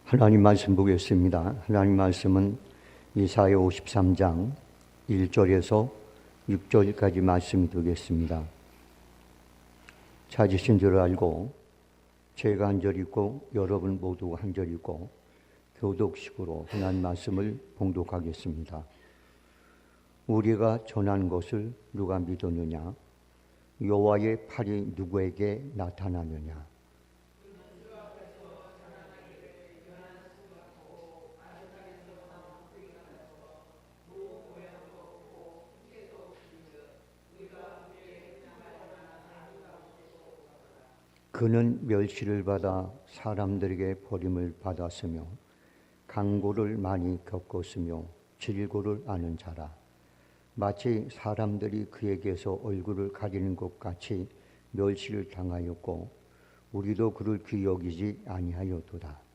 하나님 말씀 보겠습니다. 하나님 말씀은 이사야 53장 1절에서 6절까지 말씀이 되겠습니다. 찾으신 줄 알고 제가 한 절이고 여러분 모두 한 절이고 교독식으로 하나님 말씀을 봉독하겠습니다. 우리가 전한 것을 누가 믿었느냐? 여호와의 팔이 누구에게 나타나느냐? 그는 멸시를 받아 사람들에게 버림을 받았으며 강고를 많이 겪었으며 질고를 아는 자라. 마치 사람들이 그에게서 얼굴을 가리는 것 같이 멸시를 당하였고 우리도 그를 귀히 여기지 아니하였도다.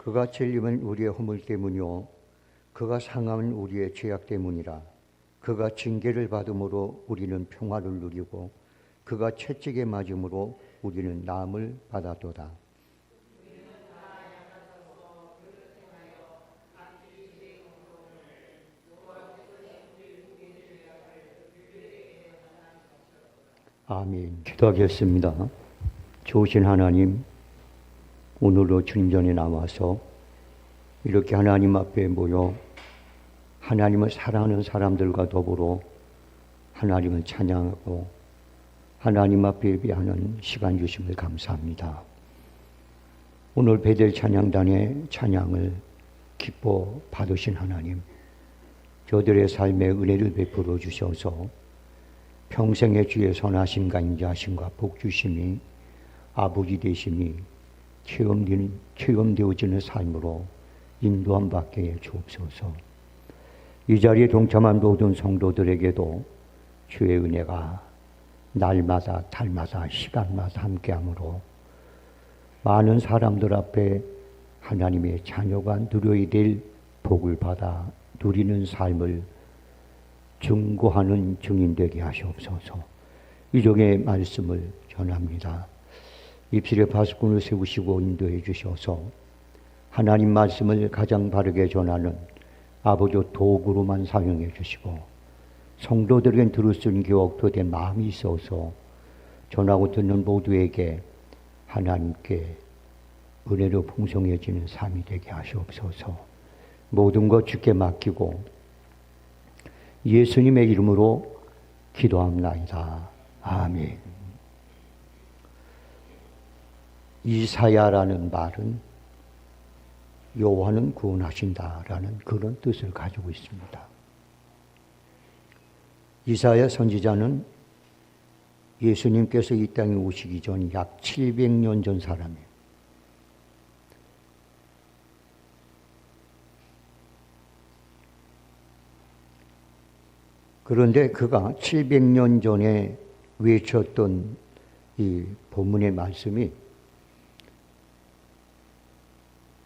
그가 찔림은 우리의 허물 때문이요 그가 상함은 우리의 죄악 때문이라. 그가 징계를 받음으로 우리는 평화를 누리고 그가 채찍에 맞음으로 우리는 나음을 받았도다. 아멘. 기도하겠습니다. 좋으신 하나님, 오늘도 주님 전에 나와서 이렇게 하나님 앞에 모여 하나님을 사랑하는 사람들과 더불어 하나님을 찬양하고 하나님 앞에 예배하는 시간 주심을 감사합니다. 오늘 베델 찬양단의 찬양을 기뻐 받으신 하나님, 저들의 삶에 은혜를 베풀어 주셔서 평생의 주의 선하심과 인자하심과 복 주심이 아버지 되심이 체험되어지는 삶으로 인도함 받게 주옵소서. 이 자리에 동참한 모든 성도들에게도 주의 은혜가 날마다 달마다 시간마다 함께하므로 많은 사람들 앞에 하나님의 자녀가 누려야 될 복을 받아 누리는 삶을 증거하는 증인 되게 하시옵소서. 이종의 말씀을 전합니다. 입술에 파수꾼을 세우시고 인도해 주셔서 하나님 말씀을 가장 바르게 전하는 아버지 도구로만 사용해 주시고 성도들에겐 들을 수 있는 기억도 된 마음이 있어서 전하고 듣는 모두에게 하나님께 은혜로 풍성해지는 삶이 되게 하시옵소서. 모든 것 주께 맡기고 예수님의 이름으로 기도합나이다. 아멘. 이사야라는 말은 여호와는 구원하신다라는 그런 뜻을 가지고 있습니다. 이사야 선지자는 예수님께서 이 땅에 오시기 전 약 700년 전 사람이에요. 그런데 그가 700년 전에 외쳤던 이 본문의 말씀이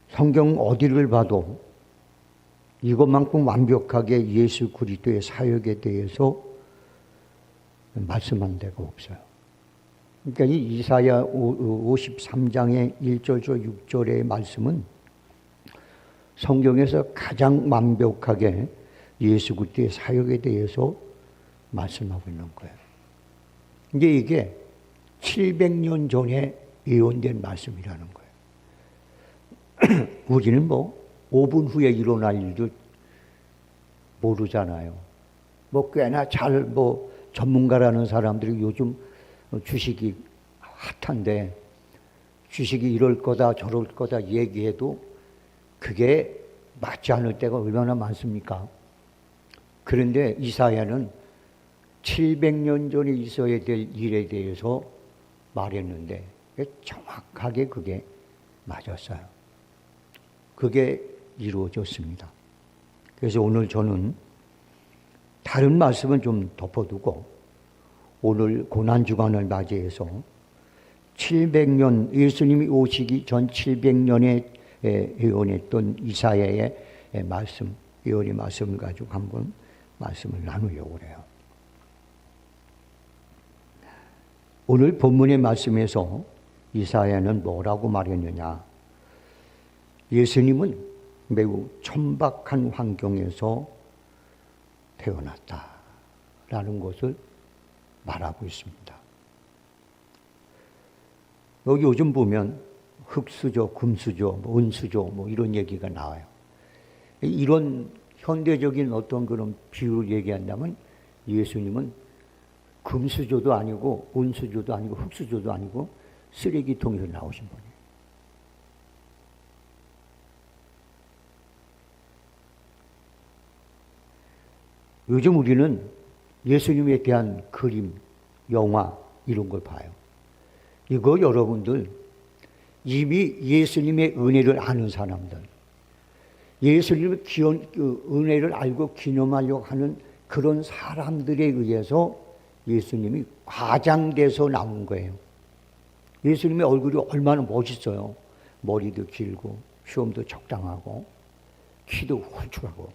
성경 어디를 봐도 이것만큼 완벽하게 예수 그리스도의 사역에 대해서 말씀한 데가 없어요. 그러니까 이 이사야 53장의 1절에서 6절의 말씀은 성경에서 가장 완벽하게 예수 그리스도의 사역에 대해서 말씀하고 있는 거예요. 이제 이게 700년 전에 예언된 말씀이라는 거예요. 우리는 5분 후에 일어날 일도 모르잖아요. 꽤나 잘 전문가라는 사람들이 요즘 주식이 핫한데 주식이 이럴 거다 저럴 거다 얘기해도 그게 맞지 않을 때가 얼마나 많습니까? 그런데 이사야는 700년 전에 있어야 될 일에 대해서 말했는데 정확하게 그게 맞았어요. 그게 이루어졌습니다. 그래서 오늘 저는 다른 말씀은 좀 덮어두고 오늘 고난주간을 맞이해서 700년 예수님이 오시기 전 700년에 예언했던 이사야의 말씀 예언의 말씀을 가지고 한번 말씀을 나누려고 그래요. 오늘 본문의 말씀에서 이사야는 뭐라고 말했느냐? 예수님은 매우 천박한 환경에서 태어났다라는 것을 말하고 있습니다. 여기 요즘 보면 흙수저, 금수저, 은수저 이런 얘기가 나와요. 이런 현대적인 어떤 그런 비유를 얘기한다면 예수님은 금수저도 아니고 은수저도 아니고 흙수저도 아니고 쓰레기통에서 나오신 분이에요. 요즘 우리는 예수님에 대한 그림, 영화 이런 걸 봐요. 이거 여러분들 이미 예수님의 은혜를 아는 사람들, 예수님의 은혜를 알고 기념하려고 하는 그런 사람들에 의해서 예수님이 과장돼서 나온 거예요. 예수님의 얼굴이 얼마나 멋있어요. 머리도 길고 수염도 적당하고 키도 훌쭉하고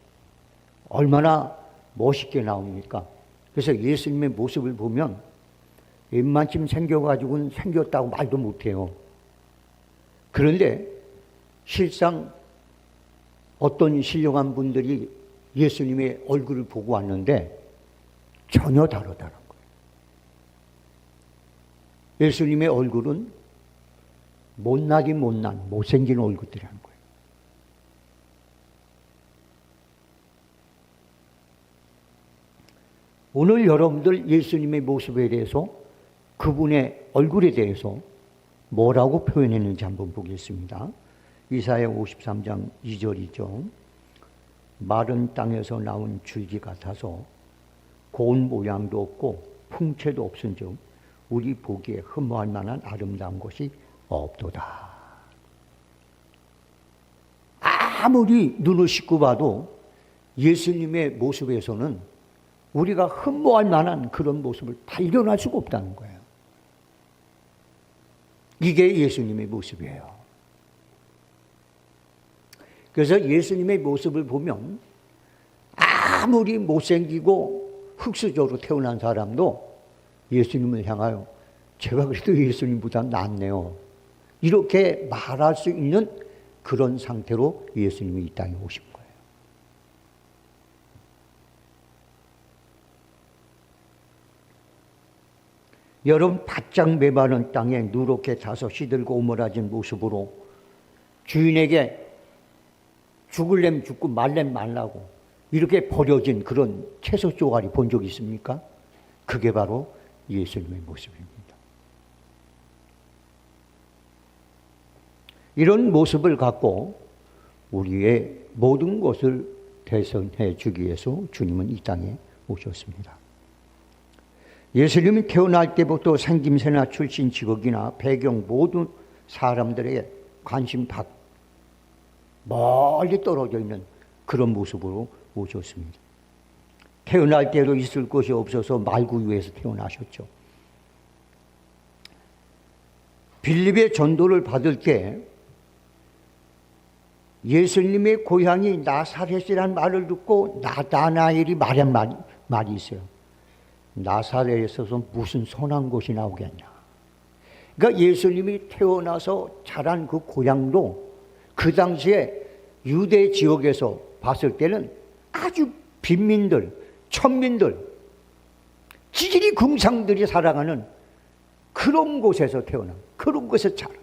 얼마나 멋있게 나옵니까? 그래서 예수님의 모습을 보면 웬만큼 생겨가지고는 생겼다고 말도 못해요. 그런데 실상 어떤 신령한 분들이 예수님의 얼굴을 보고 왔는데 전혀 다르다는 거예요. 예수님의 얼굴은 못나긴 못난, 못생긴 얼굴들이라는 거예요. 오늘 여러분들 예수님의 모습에 대해서 그분의 얼굴에 대해서 뭐라고 표현했는지 한번 보겠습니다. 이사야 53장 2절이죠. 마른 땅에서 나온 줄기 같아서 고운 모양도 없고 풍채도 없은즉 우리 보기에 흠모할 만한 아름다운 것이 없도다. 아무리 눈을 씻고 봐도 예수님의 모습에서는 우리가 흠모할 만한 그런 모습을 발견할 수가 없다는 거예요. 이게 예수님의 모습이에요. 그래서 예수님의 모습을 보면 아무리 못생기고 흙수저로 태어난 사람도 예수님을 향하여 제가 그래도 예수님보다 낫네요, 이렇게 말할 수 있는 그런 상태로 예수님이 이 땅에 오신 거예요. 여러분, 바짝 메마른 땅에 누렇게 타서 시들고 오므라진 모습으로 주인에게 죽을래면 죽고 말래면 말라고 이렇게 버려진 그런 채소 쪼가리 본 적 있습니까? 그게 바로 예수님의 모습입니다. 이런 모습을 갖고 우리의 모든 것을 대선해 주기 위해서 주님은 이 땅에 오셨습니다. 예수님이 태어날 때부터 생김새나 출신, 직업이나 배경 모든 사람들에게 관심 다 멀리 떨어져 있는 그런 모습으로 오셨습니다. 태어날 때로 있을 것이 없어서 말구유에서 태어나셨죠. 빌립의 전도를 받을 때 예수님의 고향이 나사렛이라는 말을 듣고 나다나엘이 말한 말이 있어요. 나사렛에서 무슨 선한 것이 나오겠냐. 그러니까 예수님이 태어나서 자란 그 고향도 그 당시에 유대 지역에서 봤을 때는 아주 빈민들, 천민들, 지질이 금상들이 살아가는 그런 곳에서 태어난, 그런 곳에서 자랐어요.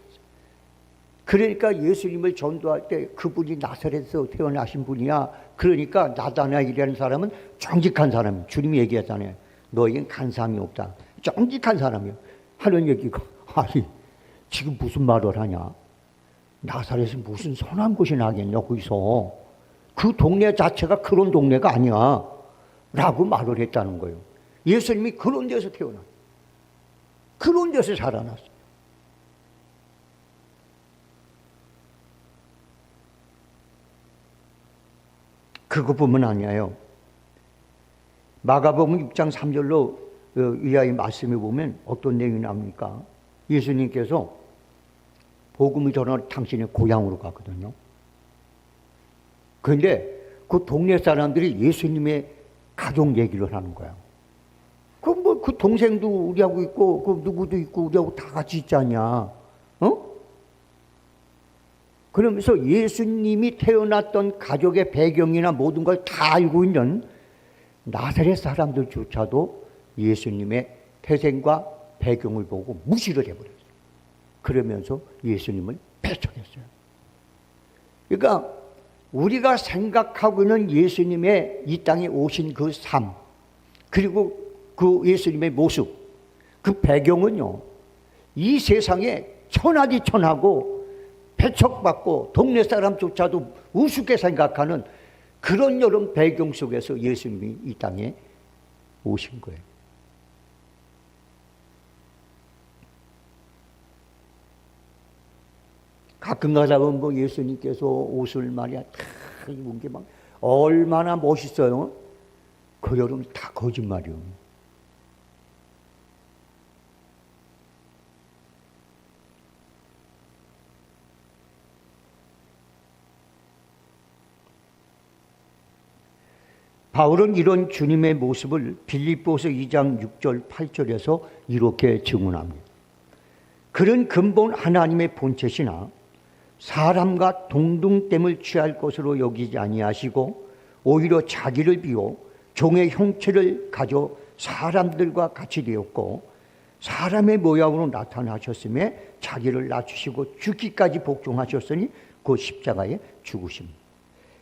그러니까 예수님을 전도할 때 그분이 나사렛에서 태어나신 분이야. 그러니까 나다나엘이라는 사람은 정직한 사람이에요. 주님이 얘기했잖아요. 너에겐 간사함이 없다. 정직한 사람이에요. 하는 얘기가, 아니 지금 무슨 말을 하냐. 나사렛은 무슨 선한 곳이 나겠냐. 거기서 그 동네 자체가 그런 동네가 아니야 라고 말을 했다는 거예요. 예수님이 그런 데서 태어났어요. 그런 데서 자라났어요. 그것뿐만 아니에요. 마가복음 6장 3절로 이하의 말씀에 보면 어떤 내용이 나옵니까? 예수님께서 복음을 전하러 당신의 고향으로 갔거든요. 그런데 그 동네 사람들이 예수님의 가족 얘기를 하는 거야. 그 동생도 우리하고 있고, 그 누구도 있고, 우리하고 다 같이 있잖냐. 그러면서 예수님이 태어났던 가족의 배경이나 모든 걸 다 알고 있는 나사렛 사람들조차도 예수님의 태생과 배경을 보고 무시를 해버렸어요. 그러면서 예수님을 배척했어요. 그러니까 우리가 생각하고 있는 예수님의 이 땅에 오신 그 삶, 그리고 그 예수님의 모습, 그 배경은요, 이 세상에 천하디 천하고 배척받고 동네 사람조차도 우습게 생각하는 그런 여름 배경 속에서 예수님이 이 땅에 오신 거예요. 가끔 가다 보면 뭐 예수님께서 옷을 말이야 다 입은 게 막 얼마나 멋있어요. 그 여름 다 거짓말이요. 바울은 이런 주님의 모습을 빌립보서 2장 6절 8절에서 이렇게 증언합니다. 그런 근본 하나님의 본체시나 사람과 동등됨을 취할 것으로 여기지 아니하시고 오히려 자기를 비워 종의 형체를 가져 사람들과 같이 되었고 사람의 모양으로 나타나셨음에 자기를 낮추시고 죽기까지 복종하셨으니 그 십자가에 죽으십니다.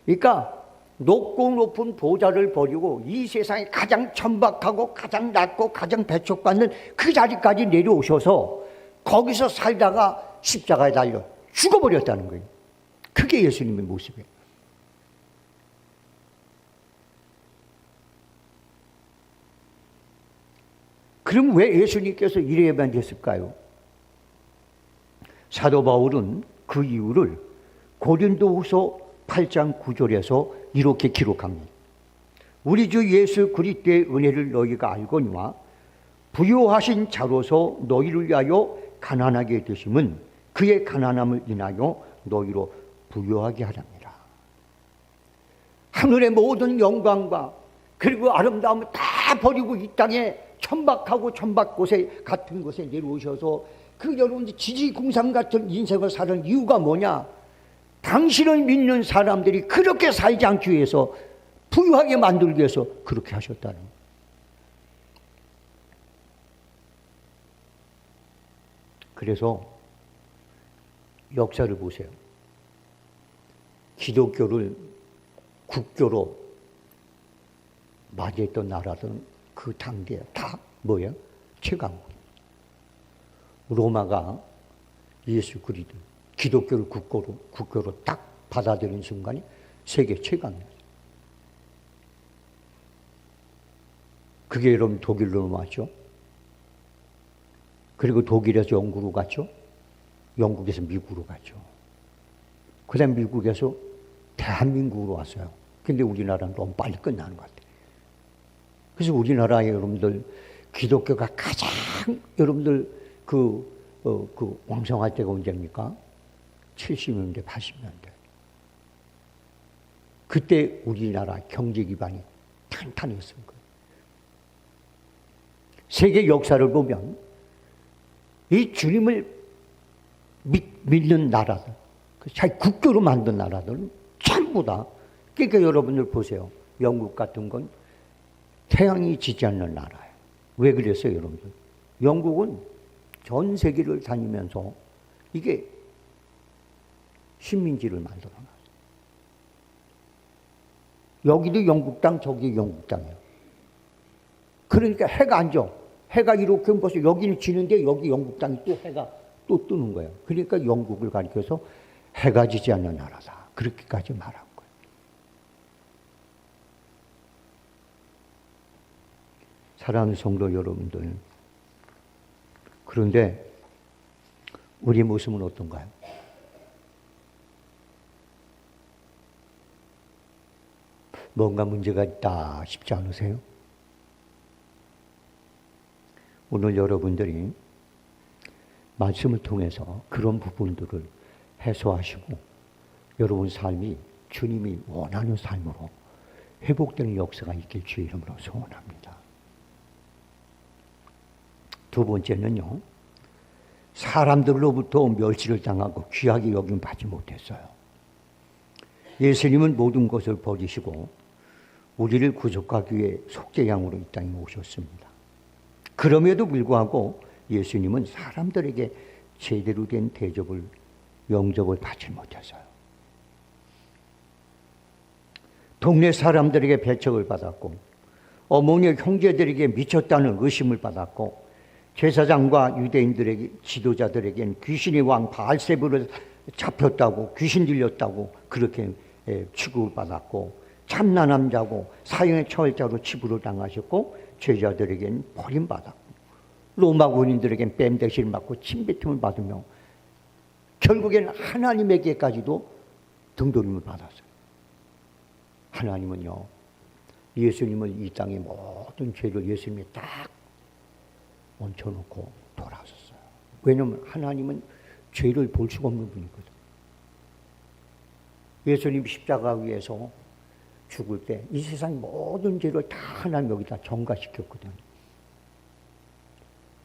그러니까 높고 높은 보좌를 버리고 이 세상에 가장 천박하고 가장 낮고 가장 배척받는 그 자리까지 내려오셔서 거기서 살다가 십자가에 달려 죽어버렸다는 거예요. 그게 예수님의 모습이에요. 그럼 왜 예수님께서 이래야만 됐을까요? 사도 바울은 그 이유를 고린도후서 8장 9절에서 이렇게 기록합니다. 우리 주 예수 그리스도의 은혜를 너희가 알거니와 부요하신 자로서 너희를 위하여 가난하게 되심은 그의 가난함을 인하여 너희로 부요하게 하랍니다. 하늘의 모든 영광과 그리고 아름다움을 다 버리고 이 땅에 천박하고 천박 곳에 같은 곳에 내려오셔서 그 여러분 지지공상 같은 인생을 사는 이유가 뭐냐? 당신을 믿는 사람들이 그렇게 살지 않기 위해서 부유하게 만들기 위해서 그렇게 하셨다는 거예요. 그래서 역사를 보세요. 기독교를 국교로 맞이했던 나라들은 그 당대에 다 뭐예요? 최강국. 로마가 예수 그리스도 기독교를 국교로 딱 받아들인 순간이 세계 최강이었어요. 그게 여러분 독일로 넘어왔죠. 그리고 독일에서 영국으로 갔죠. 영국에서 미국으로 갔죠. 그 다음 미국에서 대한민국으로 왔어요. 근데 우리나라는 너무 빨리 끝나는 것 같아요. 그래서 우리나라의 여러분들 기독교가 가장 여러분들 왕성할 때가 언제입니까? 70년대, 80년대. 그때 우리나라 경제 기반이 탄탄했을 거예요. 세계 역사를 보면 이 주님을 믿는 나라들, 자기 국교로 만든 나라들은 전부 다. 그러니까 여러분들 보세요. 영국 같은 건 태양이 지지 않는 나라예요. 왜 그랬어요, 여러분들? 영국은 전 세계를 다니면서 이게 식민지를 만들어놨어요. 여기도 영국 땅, 저기 영국 땅이에요. 그러니까 해가 안 져. 해가 이렇게 벌써 여기는 지는데 여기 영국 땅이 또 해가 또 뜨는 거예요. 그러니까 영국을 가리켜서 해가 지지 않는 나라다. 그렇게까지 말한 거예요. 사랑하는 성도 여러분들, 그런데 우리 모습은 어떤가요? 뭔가 문제가 있다 싶지 않으세요? 오늘 여러분들이 말씀을 통해서 그런 부분들을 해소하시고 여러분 삶이 주님이 원하는 삶으로 회복되는 역사가 있길 주의 이름으로 소원합니다. 두 번째는요, 사람들로부터 멸시를 당하고 귀하게 여김 받지 못했어요. 예수님은 모든 것을 버리시고 우리를 구속하기 위해 속죄양으로 이 땅에 오셨습니다. 그럼에도 불구하고 예수님은 사람들에게 제대로 된 대접을, 영접을 받지 못했어요. 동네 사람들에게 배척을 받았고, 어머니의 형제들에게 미쳤다는 의심을 받았고, 제사장과 유대인들에게, 지도자들에겐 귀신의 왕 바알세불을 잡혔다고, 귀신 들렸다고 그렇게 취급을 받았고, 참나 남자고 사형의 처할자로 치부를 당하셨고, 제자들에겐 버림받았고, 로마 군인들에겐 뺨대시를 맞고 침뱉음을 받으며 결국엔 하나님에게까지도 등돌림을 받았어요. 하나님은요, 예수님을 이 땅의 모든 죄를 예수님에 딱 얹혀놓고 돌아섰어요. 왜냐하면 하나님은 죄를 볼 수가 없는 분이거든요. 예수님 십자가 위에서 죽을 때 이 세상 모든 죄를 다 하나님 여기다 전가시켰거든요.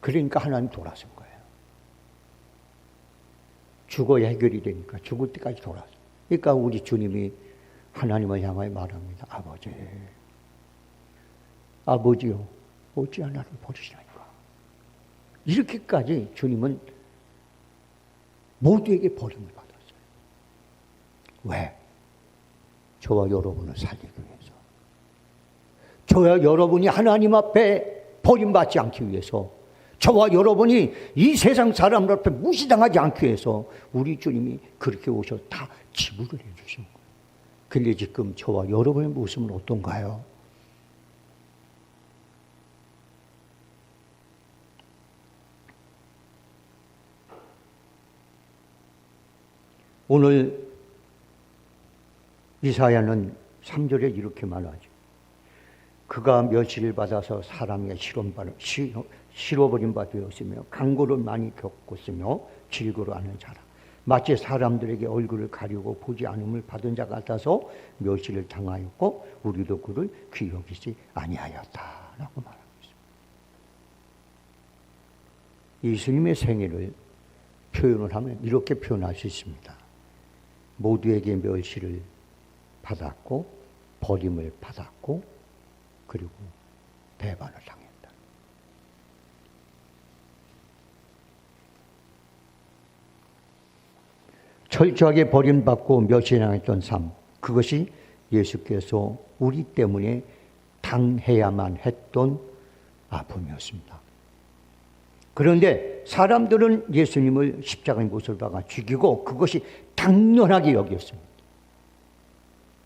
그러니까 하나님 돌아선 거예요. 죽어야 해결이 되니까 죽을 때까지 돌아서. 그러니까 우리 주님이 하나님을 향하여 말합니다. 아버지요, 어찌 하나를 버리시나이까. 이렇게까지 주님은 모두에게 버림을 받았어요. 왜? 저와 여러분을 살리기 위해서. 저와 여러분이 하나님 앞에 버림받지 않기 위해서, 저와 여러분이 이 세상 사람들 앞에 무시당하지 않기 위해서 우리 주님이 그렇게 오셔 다 지불을 해주신 거예요. 근데 지금 저와 여러분의 모습은 어떤가요? 오늘 이사야는 3절에 이렇게 말하죠. 그가 멸시를 받아서 사람에게 실어버린 바 되었으며 강고를 많이 겪었으며 질고를 하는 자라. 마치 사람들에게 얼굴을 가리고 보지 않음을 받은 자 같아서 멸시를 당하였고 우리도 그를 귀히 여기지 아니하였다라고 말하고 있습니다. 예수님의 생애를 표현을 하면 이렇게 표현할 수 있습니다. 모두에게 멸시를 받았고 버림을 받았고 그리고 배반을 당했다. 철저하게 버림받고 멸시당했던 삶, 그것이 예수께서 우리 때문에 당해야만 했던 아픔이었습니다. 그런데 사람들은 예수님을 십자가의 못을 박아 죽이고 그것이 당연하게 여겼습니다.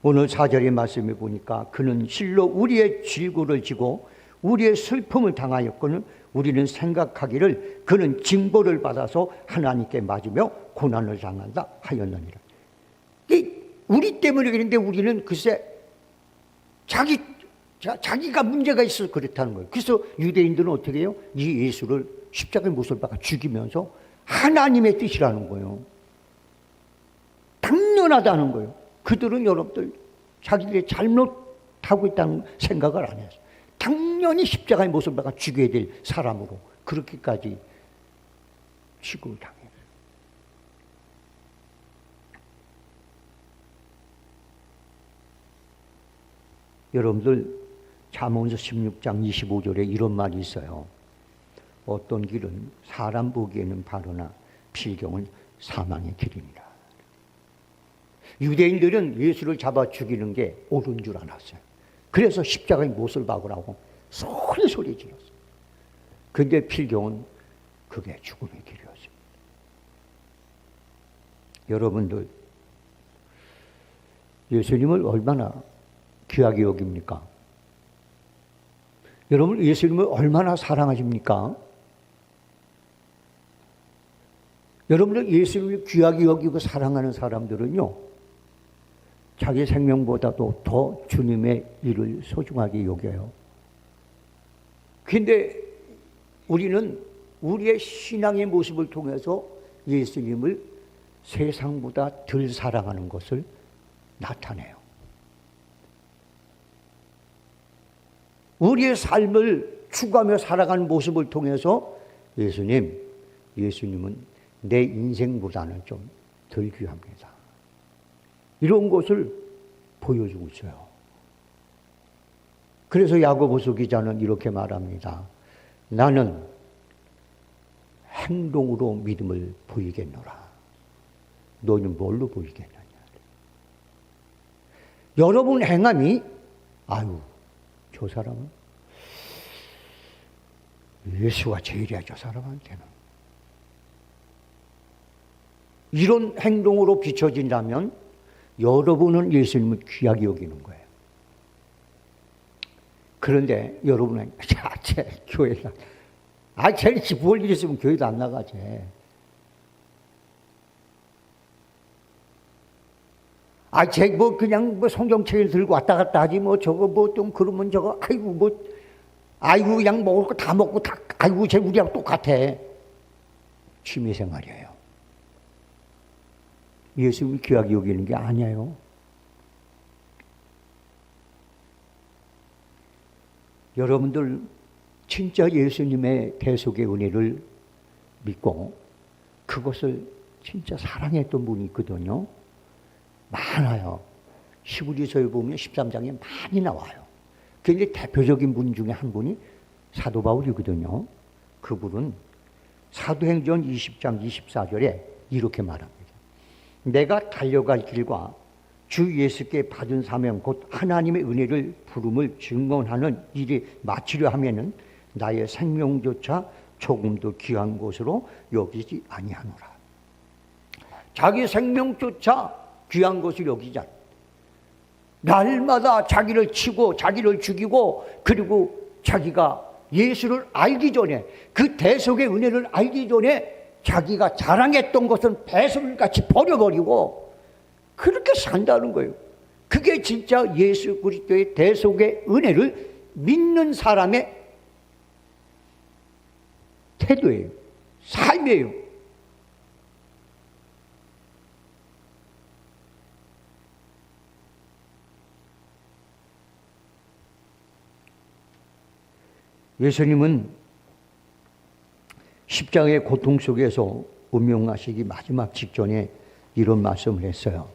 오늘 4절의 말씀에 보니까 그는 실로 우리의 질고를 지고 우리의 슬픔을 당하였거늘 우리는 생각하기를 그는 징벌을 받아서 하나님께 맞으며 고난을 당한다 하였느니라. 우리 때문에 그런데 우리는 글쎄 자기가 문제가 있어서 그렇다는 거예요. 그래서 유대인들은 어떻게 해요? 이 예수를 십자가의 못을 박아 죽이면서 하나님의 뜻이라는 거예요. 당연하다는 거예요. 그들은 여러분들 자기들이 잘못하고 있다는 생각을 안 했어요. 당연히 십자가의 못을 박아 죽여야 될 사람으로 그렇게까지 취급을 당해요. 여러분들 잠언서 16장 25절에 이런 말이 있어요. 어떤 길은 사람 보기에는 바르나 필경은 사망의 길이니라. 유대인들은 예수를 잡아 죽이는 게 옳은 줄 알았어요. 그래서 십자가의 못을 박으라고 소리 질렀어요. 근데 필경은 그게 죽음의 길이었습니다. 여러분들 예수님을 얼마나 귀하게 여깁니까? 여러분 예수님을 얼마나 사랑하십니까? 여러분들 예수님을 귀하게 여기고 사랑하는 사람들은요, 자기 생명보다도 더 주님의 일을 소중하게 여겨요. 그런데 우리는 우리의 신앙의 모습을 통해서 예수님을 세상보다 덜 사랑하는 것을 나타내요. 우리의 삶을 추구하며 살아가는 모습을 통해서 예수님은 내 인생보다는 좀 덜 귀합니다. 이런 것을 보여주고 있어요. 그래서 야고보서 기자는 이렇게 말합니다. 나는 행동으로 믿음을 보이겠노라. 너는 뭘로 보이겠느냐. 여러분 행함이 저 사람은 예수가 제일이야, 저 사람한테는. 이런 행동으로 비춰진다면 여러분은 예수님을 귀하게 여기는 거예요. 그런데 여러분은 쟤 교회다. 쟤는 뭘 일 있으면 교회도 안 나가지. 쟤 그냥 성경책을 들고 왔다 갔다 하지 저거 좀 그러면 저거 그냥 먹을 거 다 먹고 쟤 우리하고 똑같아. 취미생활이에요. 예수님이 귀하게 여기는 게 아니에요. 여러분들 진짜 예수님의 대속의 은혜를 믿고 그것을 진짜 사랑했던 분이 있거든요. 많아요. 히브리서에 보면 13장에 많이 나와요. 굉장히 대표적인 분 중에 한 분이 사도 바울이거든요. 그분은 사도행전 20장 24절에 이렇게 말합니다. 내가 달려갈 길과 주 예수께 받은 사명 곧 하나님의 은혜를 부름을 증언하는 일이 마치려 하면은 나의 생명조차 조금도 귀한 것으로 여기지 아니하노라. 자기 생명조차 귀한 것을 여기지 않아. 날마다 자기를 치고 자기를 죽이고 그리고 자기가 예수를 알기 전에 그 대속의 은혜를 알기 전에 자기가 자랑했던 것은 배설같이 버려버리고 그렇게 산다는 거예요. 그게 진짜 예수 그리스도의 대속의 은혜를 믿는 사람의 태도예요. 삶이에요. 예수님은 십자가의 고통 속에서 운명하시기 마지막 직전에 이런 말씀을 했어요.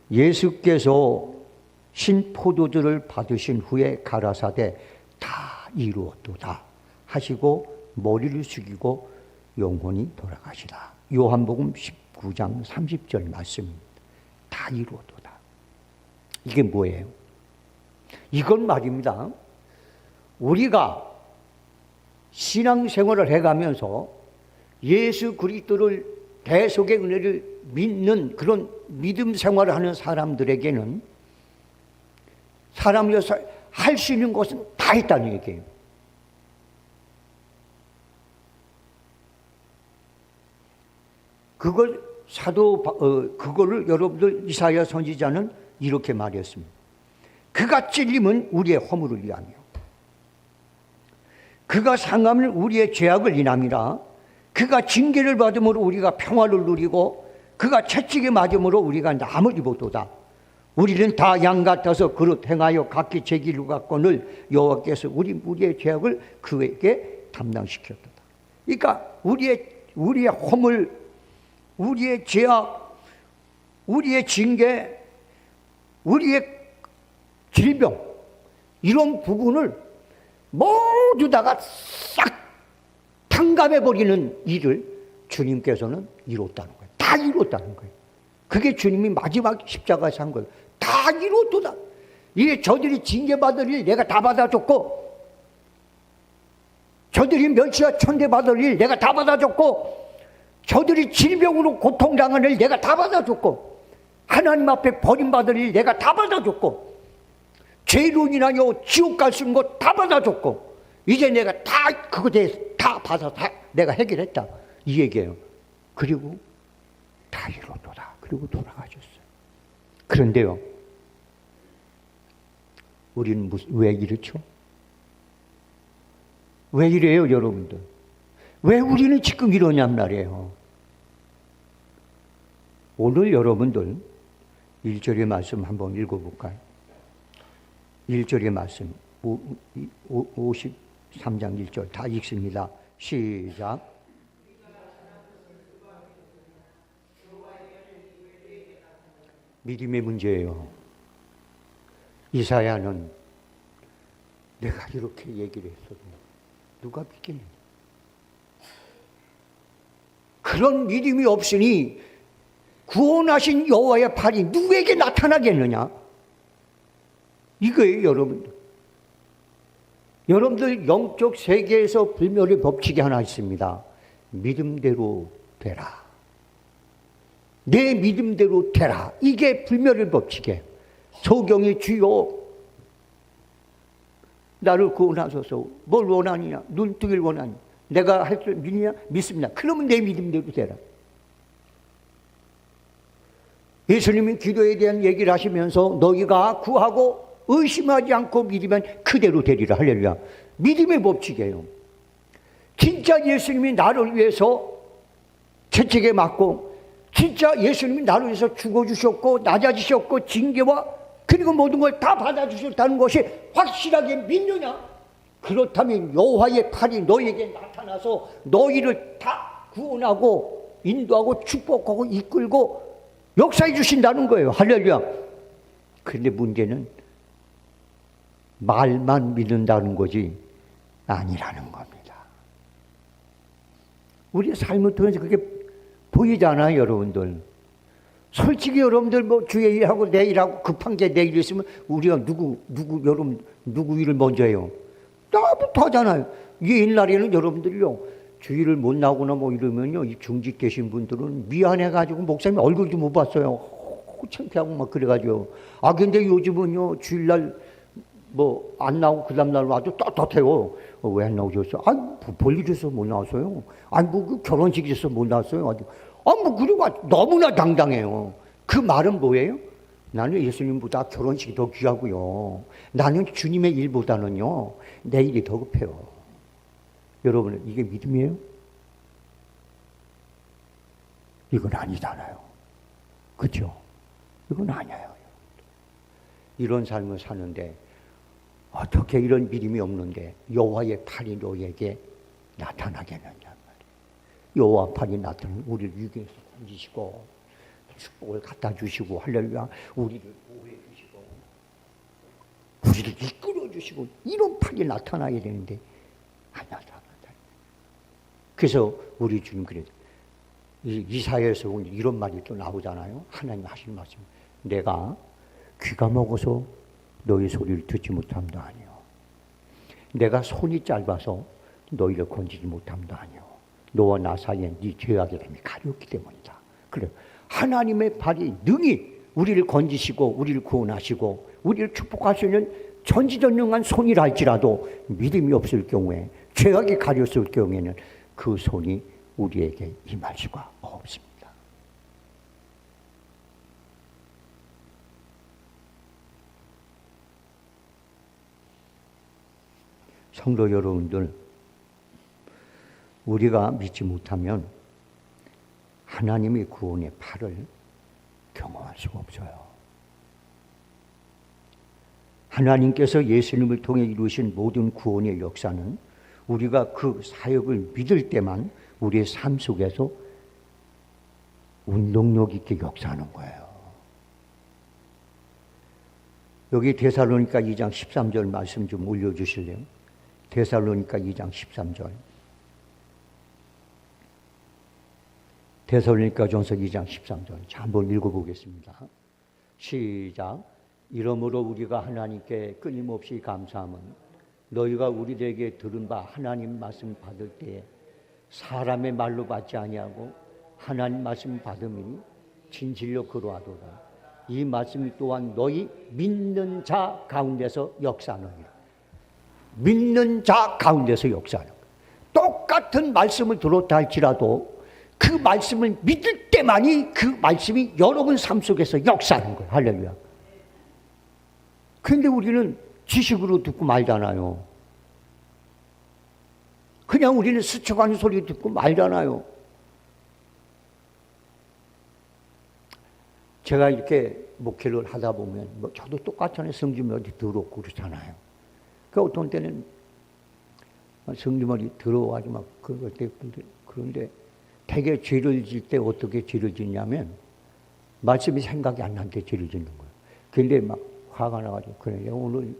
예수께서 신포도주를 받으신 후에 가라사대 다 이루었도다 하시고 머리를 숙이고 영혼이 돌아가시다. 요한복음 19장 30절 말씀입니다. 다 이루었도다. 이게 뭐예요? 이건 말입니다. 우리가 신앙생활을 해가면서 예수 그리스도를 대속의 은혜를 믿는 그런 믿음 생활을 하는 사람들에게는 사람이어서 할 수 있는 것은 다 했다는 얘기예요. 그거를 여러분들 이사야 선지자는 이렇게 말했습니다. 그가 찔림은 우리의 허물을 위하며 그가 상함은 우리의 죄악을 인함이라. 그가 징계를 받음으로 우리가 평화를 누리고 그가 채찍에 맞음으로 우리가 남을 입었도다. 우리는 다 양 같아서 그릇 행하여 각기 제 길로 갔거늘 여호와께서 우리의 죄악을 그에게 담당시켰도다. 그러니까 우리의 허물, 우리의 죄악, 우리의 징계, 우리의 질병 이런 부분을 모두 다가 싹 탕감해버리는 일을 주님께서는 이뤘다는 거예요. 다 이뤘다는 거예요. 그게 주님이 마지막 십자가에서 한 거예요. 다 이뤘도다. 이게 저들이 징계받을 일 내가 다 받아줬고 저들이 멸시와 천대받을 일 내가 다 받아줬고 저들이 질병으로 고통당하는 일 내가 다 받아줬고 하나님 앞에 버림받을 일 내가 다 받아줬고 죄로 인하여 지옥 갈 수 있는 것 다 받아줬고 이제 내가 다 그거 대해서 다 받아서 내가 해결했다 이 얘기예요. 그리고 다 이뤘도다. 그리고 돌아가셨어요. 그런데요, 우리는 왜 이렇죠? 왜 이래요, 여러분들? 왜 우리는 지금 이러냔 말이에요. 오늘 여러분들 1절의 말씀 한번 읽어볼까요? 1절의 말씀 53장 1절 다 읽습니다. 시작. 믿음의 문제예요. 이사야는 내가 이렇게 얘기를 했어도 누가 믿겠느냐. 그런 믿음이 없으니 구원하신 여호와의 팔이 누구에게 나타나겠느냐? 이거예요, 여러분들. 여러분들 영적 세계에서 불멸의 법칙이 하나 있습니다. 믿음대로 되라. 내 믿음대로 되라. 이게 불멸의 법칙이에요. 소경이 주여 나를 구원하소서. 뭘 원하느냐? 눈뜨기를 원하느냐? 내가 할 줄 믿느냐? 믿습니다. 그러면 내 믿음대로 되라. 예수님이 기도에 대한 얘기를 하시면서 너희가 구하고 의심하지 않고 믿으면 그대로 되리라. 할렐루야. 믿음의 법칙이에요. 진짜 예수님이 나를 위해서 채찍에 맞고 진짜 예수님이 나를 위해서 죽어주셨고 낮아지셨고 징계와 그리고 모든 걸 다 받아주셨다는 것이 확실하게 믿느냐? 그렇다면 여호와의 팔이 너희에게 나타나서 너희를 다 구원하고 인도하고 축복하고 이끌고 역사해 주신다는 거예요. 할렐루야. 그런데 문제는 말만 믿는다는 것이 아니라는 겁니다. 우리 삶을 통해서 그게 보이잖아요, 여러분들. 솔직히 여러분들 뭐 주의 일하고 내 일하고 급한 게 내 일 있으면 우리가 여러분 누구 일을 먼저 해요? 나부터 하잖아요. 이 옛날에는 여러분들이요, 주일을 못 나오거나 뭐 이러면요, 이 중직 계신 분들은 미안해가지고 목사님 얼굴도 못 봤어요. 창피하고 막 그래가지고. 아, 근데 요즘은요, 주일날 뭐 안 나오고 그 다음날 아주 떳떳해요. 왜 안 나오셨어요? 아, 볼일 있어서 못 나왔어요. 아니, 뭐 그 결혼식 있어서 못 나왔어요. 아주. 아, 뭐 그리고 너무나 당당해요. 그 말은 뭐예요? 나는 예수님보다 결혼식이 더 귀하고요. 나는 주님의 일보다는요, 내 일이 더 급해요. 여러분, 이게 믿음이에요? 이건 아니잖아요. 그렇죠? 이건 아니에요. 이런 삶을 사는데 어떻게 이런 믿음이 없는데 여호와의 팔이 너에게 나타나겠느냐 말이에요. 여호와 팔이 나타나면 우리를 위기에서 건지시고 축복을 갖다 주시고 할렐루야, 우리를 보호해 주시고 우리를 이끌어 주시고 이런 팔이 나타나야 되는데 안 나타난다. 그래서 우리 주님 그래도 이사야에서 이런 말이 또 나오잖아요. 하나님 하시는 말씀, 내가 귀가 먹어서 너희 소리를 듣지 못함도 아니요, 내가 손이 짧아서 너희를 건지지 못함도 아니요, 너와 나 사이에 네 죄악의 뱀이 가렸기 때문이다. 그래, 하나님의 발이 능히 우리를 건지시고 우리를 구원하시고 우리를 축복하시는 전지전능한 손이라 할지라도 믿음이 없을 경우에, 죄악이 가렸을 경우에는 그 손이 우리에게 임할 수가 없습니다. 성도 여러분들, 우리가 믿지 못하면 하나님의 구원의 팔을 경험할 수가 없어요. 하나님께서 예수님을 통해 이루신 모든 구원의 역사는 우리가 그 사역을 믿을 때만 우리의 삶 속에서 운동력 있게 역사하는 거예요. 여기 데살로니가 2장 13절 말씀 좀 올려주실래요? 데살로니가 2장 13절. 데살로니가 전서 2장 13절. 자, 한번 읽어보겠습니다. 시작. 이러므로 우리가 하나님께 끊임없이 감사함은 너희가 우리들에게 들은 바 하나님 말씀 받을 때에 사람의 말로 받지 아니하고 하나님 말씀 받음이니 진실로 그러하도다. 이 말씀이 또한 너희 믿는 자 가운데서 역사하느니라. 믿는 자 가운데서 역사하는 거예요. 똑같은 말씀을 들었다 할지라도 그 말씀을 믿을 때만이 그 말씀이 여러분 삶 속에서 역사하는 거예요. 할렐루야. 그런데 우리는 지식으로 듣고 말잖아요. 그냥 우리는 스쳐가는 소리 듣고 말잖아요. 제가 이렇게 목회를 하다 보면 뭐 저도 똑같잖아요. 성지머리 들어오고 그렇잖아요. 그 어떤 때는 성지머리 들어와가지고 막 그런데 되게 죄를 질 때 어떻게 죄를 짓냐면 말씀이 생각이 안 날 때 죄를 짓는 거예요. 근데 막 화가 나가지고 그래 오늘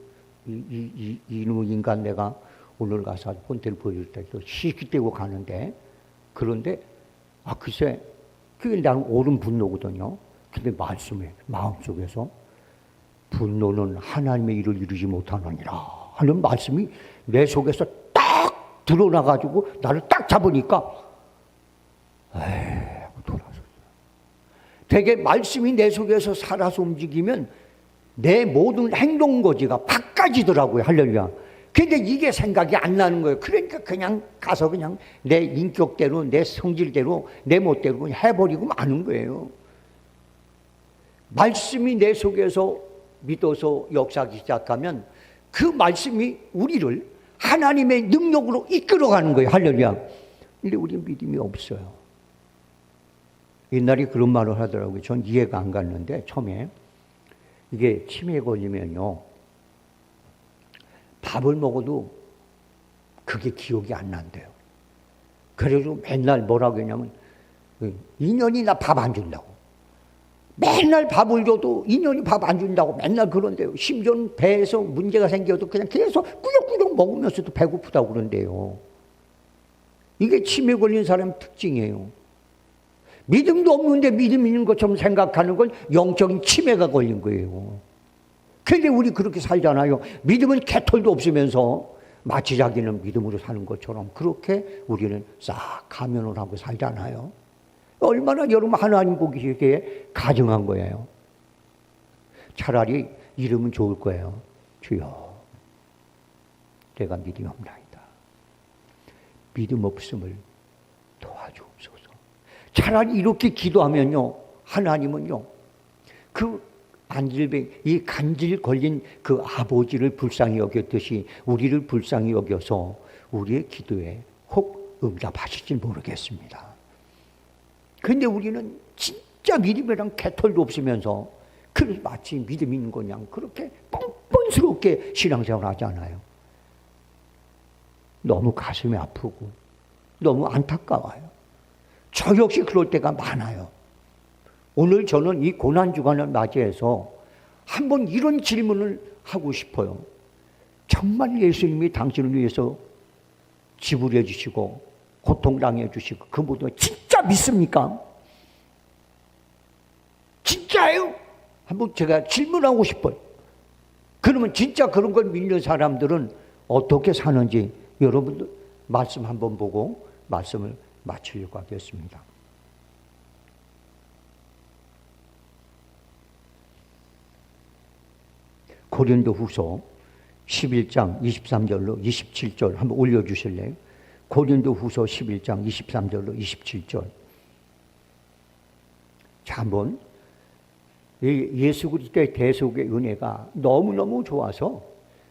이놈 인간 내가 오늘 가서 본때를 보여줄 때 시기 떼고 가는데 그런데 글쎄 그게 나는 옳은 분노거든요. 근데 말씀에 마음속에서 분노는 하나님의 일을 이루지 못하느니라 하는 말씀이 내 속에서 딱 드러나가지고 나를 딱 잡으니까 돌아섰어요. 되게 말씀이 내 속에서 살아서 움직이면 내 모든 행동거지가 바꿔지더라고요. 할렐루야. 근데 이게 생각이 안 나는 거예요. 그러니까 그냥 가서 그냥 내 인격대로, 내 성질대로, 내 멋대로 그냥 해버리고 마는 거예요. 말씀이 내 속에서 믿어서 역사하기 시작하면 그 말씀이 우리를 하나님의 능력으로 이끌어가는 거예요. 할렐루야. 근데 우리는 믿음이 없어요. 옛날에 그런 말을 하더라고요. 전 이해가 안 갔는데 처음에 이게 치매에 걸리면요 밥을 먹어도 그게 기억이 안 난대요. 그래서 맨날 뭐라고 했냐면 2년이 나 밥 안 준다고. 맨날 밥을 줘도 2년이 밥 안 준다고 맨날 그런데요. 심지어는 배에서 문제가 생겨도 그냥 계속 꾸역꾸역 먹으면서도 배고프다고 그런데요. 이게 치매 걸린 사람의 특징이에요. 믿음도 없는데 믿음 있는 것처럼 생각하는 건 영적인 치매가 걸린 거예요. 그런데 우리 그렇게 살잖아요. 믿음은 개털도 없으면서 마치 자기는 믿음으로 사는 것처럼 그렇게 우리는 싹 가면을 하고 살잖아요. 얼마나 여러분 하나님 보기에 가증한 거예요. 차라리 이름은 좋을 거예요. 주여 내가 믿음이 없나이다. 믿음 없음을 도와주옵소서. 차라리 이렇게 기도하면요 하나님은요 그 이 간질 걸린 그 아버지를 불쌍히 여겼듯이 우리를 불쌍히 여겨서 우리의 기도에 혹 응답하실지 모르겠습니다. 그런데 우리는 진짜 믿음이랑 개털도 없으면서 그래서 마치 믿음 있는 거냐 그렇게 뻔뻔스럽게 신앙생활 하지 않아요. 너무 가슴이 아프고 너무 안타까워요. 저 역시 그럴 때가 많아요. 오늘 저는 이 고난주간을 맞이해서 한번 이런 질문을 하고 싶어요. 정말 예수님이 당신을 위해서 지불해 주시고 고통당해 주시고 그 모든 걸 진짜 믿습니까? 진짜예요? 한번 제가 질문하고 싶어요. 그러면 진짜 그런 걸 믿는 사람들은 어떻게 사는지 여러분들 말씀 한번 보고 말씀을 마치려고 하겠습니다. 고린도후서 11장 23절로 27절 한번 올려주실래요? 고린도후서 11장 23절로 27절. 자, 한번 예수 그리스도의 대속의 은혜가 너무너무 좋아서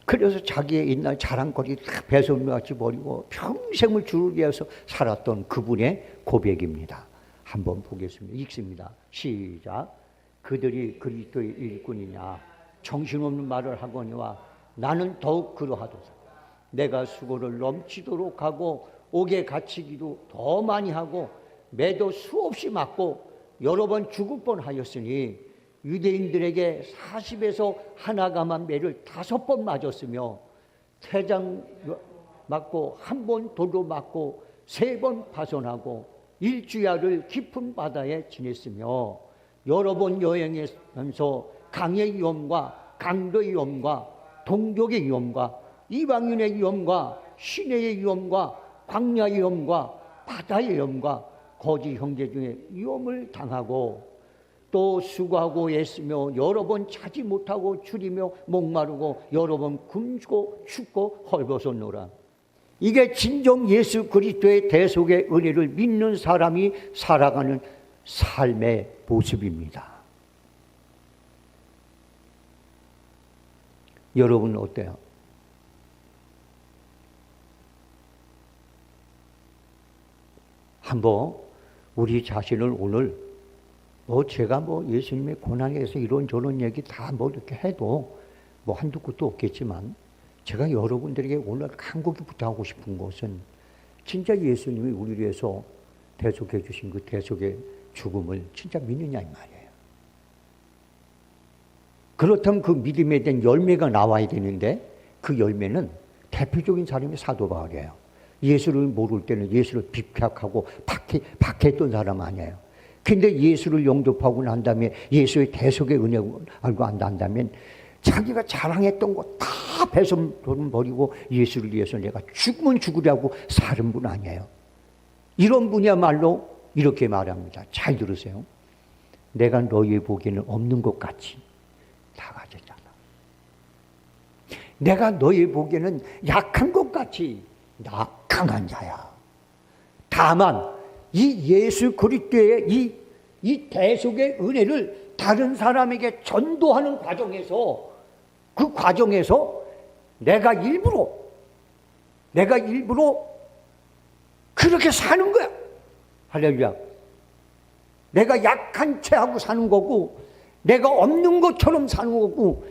그래서 자기의 옛날 자랑거리 다 배설물같이 버리고 평생을 주를 위해서 살았던 그분의 고백입니다. 한번 보겠습니다. 읽습니다. 시작. 그들이 그리스도의 일꾼이냐 정신없는 말을 하거니와 나는 더욱 그러하도다. 내가 수고를 넘치도록 하고 옥에 갇히기도 더 많이 하고 매도 수없이 맞고 여러 번 죽을 뻔하였으니 유대인들에게 40에서 하나가만 매를 5번 맞았으며 태장 맞고 1번 돌로 맞고 3번 파손하고 일주야를 깊은 바다에 지냈으며 여러 번 여행하면서 강의 위험과 강도의 위험과 동족의 위험과 이방인의 위험과 시내의 위험과 광야의 위험과 바다의 위험과 거짓 형제 중에 위험을 당하고 또 수고하고 애쓰며 여러 번 자지 못하고 줄이며 목마르고 여러 번 굶고 춥고 헐벗었노라. 이게 진정 예수 그리스도의 대속의 은혜를 믿는 사람이 살아가는 삶의 모습입니다. 여러분은 어때요? 한번 우리 자신을 오늘 제가 예수님의 고난에서 이런저런 얘기 다 이렇게 해도 한두 끝도 없겠지만, 제가 여러분들에게 오늘 간곡히 부탁하고 싶은 것은, 진짜 예수님이 우리를 위해서 대속해 주신 그 대속의 죽음을 진짜 믿느냐 이 말이에요. 그렇다면 그 믿음에 대한 열매가 나와야 되는데, 그 열매는 대표적인 사람이 사도 바울이에요. 예수를 모를 때는 예수를 비박하고 박해했던 사람 아니에요. 근데 예수를 영접하고 난 다음에 예수의 대속의 은혜를 알고 안다면 자기가 자랑했던 거 다 버리고 예수를 위해서 내가 죽으면 죽으려고 사는 분 아니에요. 이런 분이야말로 이렇게 말합니다. 잘 들으세요. 내가 너희 보기에는 없는 것 같이 다 가졌잖아. 내가 너희 보기에는 약한 것 같이 나 강한 자야. 다만 이 예수 그리스도의 이 대속의 은혜를 다른 사람에게 전도하는 과정에서, 그 과정에서 내가 일부러 그렇게 사는 거야. 할렐루야. 내가 약한 채하고 사는 거고, 내가 없는 것처럼 사는 거고,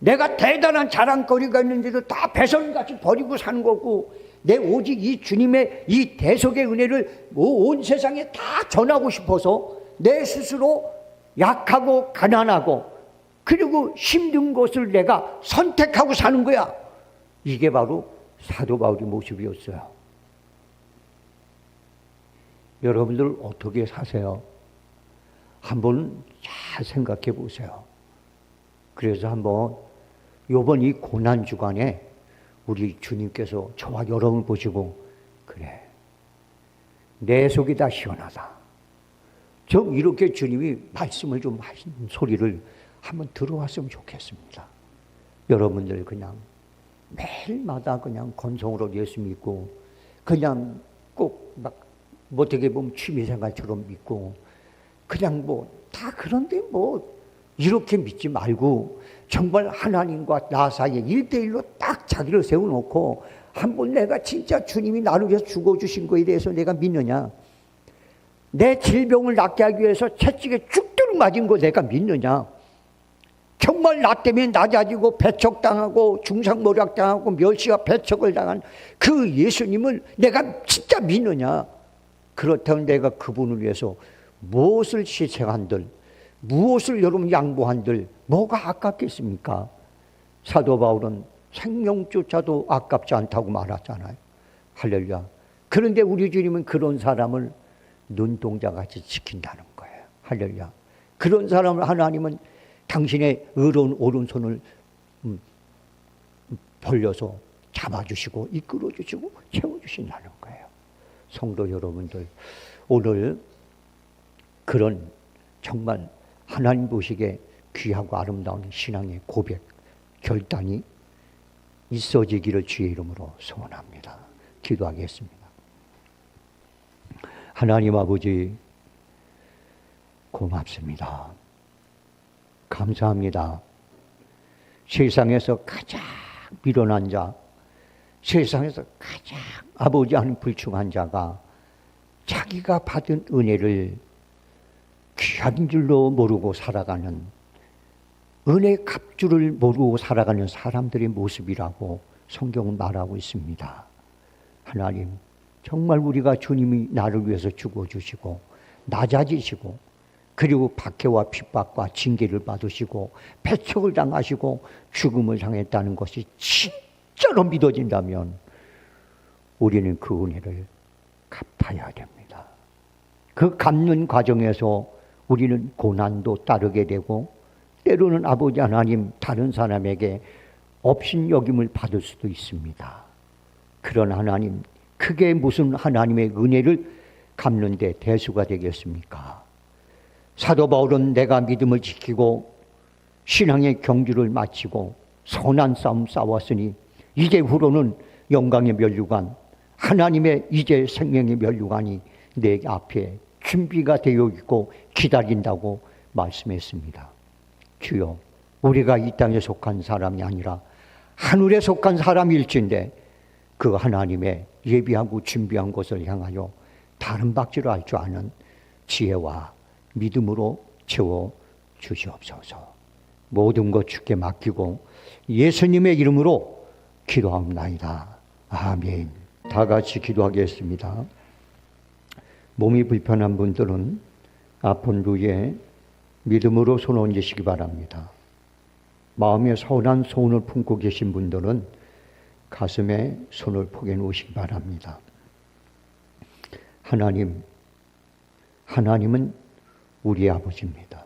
내가 대단한 자랑거리가 있는데도 다 배설같이 버리고 사는 거고, 내 오직 이 주님의 이 대속의 은혜를 온 세상에 다 전하고 싶어서 내 스스로 약하고 가난하고 그리고 힘든 것을 내가 선택하고 사는 거야. 이게 바로 사도 바울의 모습이었어요. 여러분들 어떻게 사세요? 한번 잘 생각해 보세요. 그래서 한번 이번 이 고난 주간에 우리 주님께서 저와 여러분을 보시고, 그래, 내 속이 다 시원하다, 좀 이렇게 주님이 말씀을 좀 하신 소리를 한번 들어왔으면 좋겠습니다. 여러분들 그냥 매일마다 그냥 건성으로 예수 믿고, 그냥 꼭 어떻게 보면 취미생활처럼 믿고, 그냥 다 그런데 이렇게 믿지 말고, 정말 하나님과 나 사이에 1대1로 딱 자기를 세워놓고, 한번 내가 진짜 주님이 나를 위해서 죽어주신 거에 대해서 내가 믿느냐, 내 질병을 낫게 하기 위해서 채찍에 죽도록 맞은 거 내가 믿느냐, 정말 나 때문에 낮아지고 배척당하고 중상모략당하고 멸시와 배척을 당한 그 예수님을 내가 진짜 믿느냐, 그렇다면 내가 그분을 위해서 무엇을 희생한들, 무엇을 여러분 양보한들 뭐가 아깝겠습니까? 사도 바울은 생명조차도 아깝지 않다고 말하잖아요. 할렐루야. 그런데 우리 주님은 그런 사람을 눈동자같이 지킨다는 거예요. 할렐루야. 그런 사람을 하나님은 당신의 의로운 오른손을 벌려서 잡아주시고 이끌어주시고 채워주신다는 거예요. 성도 여러분들, 오늘 그런 정말 하나님 보시기에 귀하고 아름다운 신앙의 고백, 결단이 있어지기를 주의 이름으로 소원합니다. 기도하겠습니다. 하나님 아버지, 고맙습니다. 감사합니다. 세상에서 가장 미련한 자, 세상에서 가장 아버지 하는 불충한 자가 자기가 받은 은혜를 귀한 줄로 모르고 살아가는, 은혜 값줄을 모르고 살아가는 사람들의 모습이라고 성경은 말하고 있습니다. 하나님, 정말 우리가 주님이 나를 위해서 죽어주시고 낮아지시고 그리고 박해와 핍박과 징계를 받으시고 배척을 당하시고 죽음을 당했다는 것이 진짜로 믿어진다면 우리는 그 은혜를 갚아야 됩니다. 그 갚는 과정에서 우리는 고난도 따르게 되고, 때로는 아버지 하나님 다른 사람에게 업신여김을 받을 수도 있습니다. 그런 하나님, 그게 무슨 하나님의 은혜를 갚는 데 대수가 되겠습니까? 사도 바울은 내가 믿음을 지키고 신앙의 경주를 마치고 선한 싸움 싸웠으니 이제 후로는 영광의 면류관, 하나님의 이제 생명의 면류관이 내 앞에 준비가 되어 있고 기다린다고 말씀했습니다. 주여, 우리가 이 땅에 속한 사람이 아니라 하늘에 속한 사람일진데 그 하나님의 예비하고 준비한 것을 향하여 다른 박지로 할 줄 아는 지혜와 믿음으로 채워 주시옵소서. 모든 것 주께 맡기고 예수님의 이름으로 기도하옵나이다. 아멘. 다 같이 기도하겠습니다. 몸이 불편한 분들은 아픈 부위에 믿음으로 손 얹으시기 바랍니다. 마음에 서운한 소원을 품고 계신 분들은 가슴에 손을 포개 놓으시기 바랍니다. 하나님은 우리의 아버지입니다.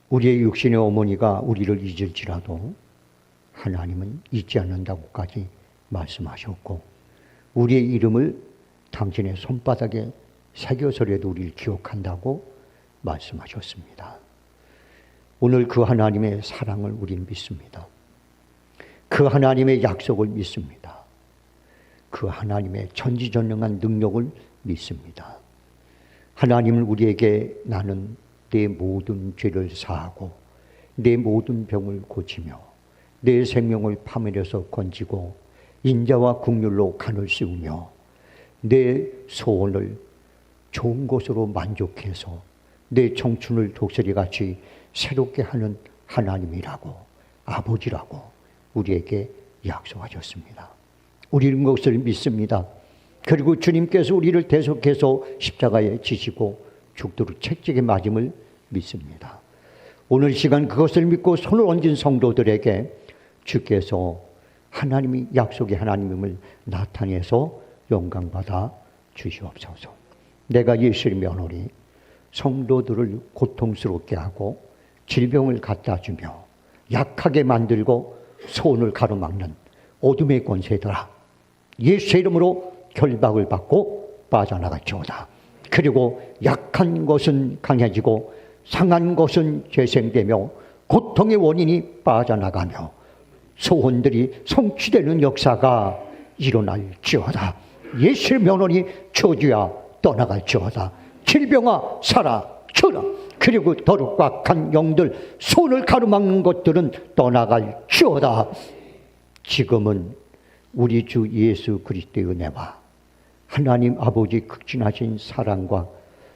우리의 육신의 어머니가 우리를 잊을지라도 하나님은 잊지 않는다고까지 말씀하셨고, 우리의 이름을 당신의 손바닥에 새겨서라도 우리를 기억한다고 말씀하셨습니다. 오늘 그 하나님의 사랑을 우리는 믿습니다. 그 하나님의 약속을 믿습니다. 그 하나님의 전지전능한 능력을 믿습니다. 하나님은 우리에게 나는 내 모든 죄를 사하고 내 모든 병을 고치며 내 생명을 파멸해서 건지고 인자와 긍휼로 간을 씌우며 내 소원을 좋은 것으로 만족해서 내 청춘을 독수리같이 새롭게 하는 하나님이라고, 아버지라고 우리에게 약속하셨습니다. 우리는 그것을 믿습니다. 그리고 주님께서 우리를 대속해서 십자가에 지시고 죽도록 채찍에 맞음을 믿습니다. 오늘 시간 그것을 믿고 손을 얹은 성도들에게 주께서 하나님이 약속의 하나님임을 나타내서 영광받아 주시옵소서. 내가 예수의 면허리 성도들을 고통스럽게 하고 질병을 갖다 주며 약하게 만들고 소원을 가로막는 어둠의 권세들아, 예수의 이름으로 결박을 받고 빠져나갈지어다. 그리고 약한 것은 강해지고 상한 것은 재생되며 고통의 원인이 빠져나가며 소원들이 성취되는 역사가 일어날지어다. 예수의 면허니 저주야 떠나갈지어다. 질병아 사라져라. 그리고 더럽고 악한 영들, 손을 가로막는 것들은 떠나갈지어다. 지금은 우리 주 예수 그리스도의 은혜와 하나님 아버지 극진하신 사랑과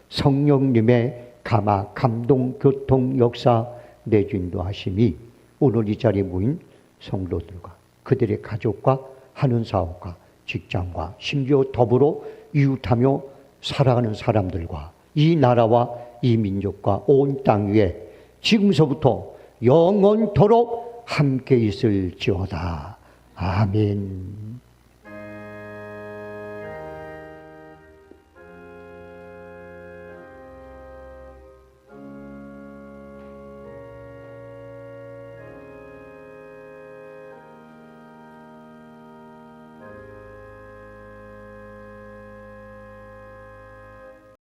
성령님의 감동, 교통, 역사, 내주인도하심이 오늘 이 자리에 모인 성도들과 그들의 가족과 하는 사업과 직장과 심지어 더불어 이웃하며 살아가는 사람들과 이 나라와 이 민족과 온 땅 위에 지금서부터 영원토록 함께 있을지어다. 아멘.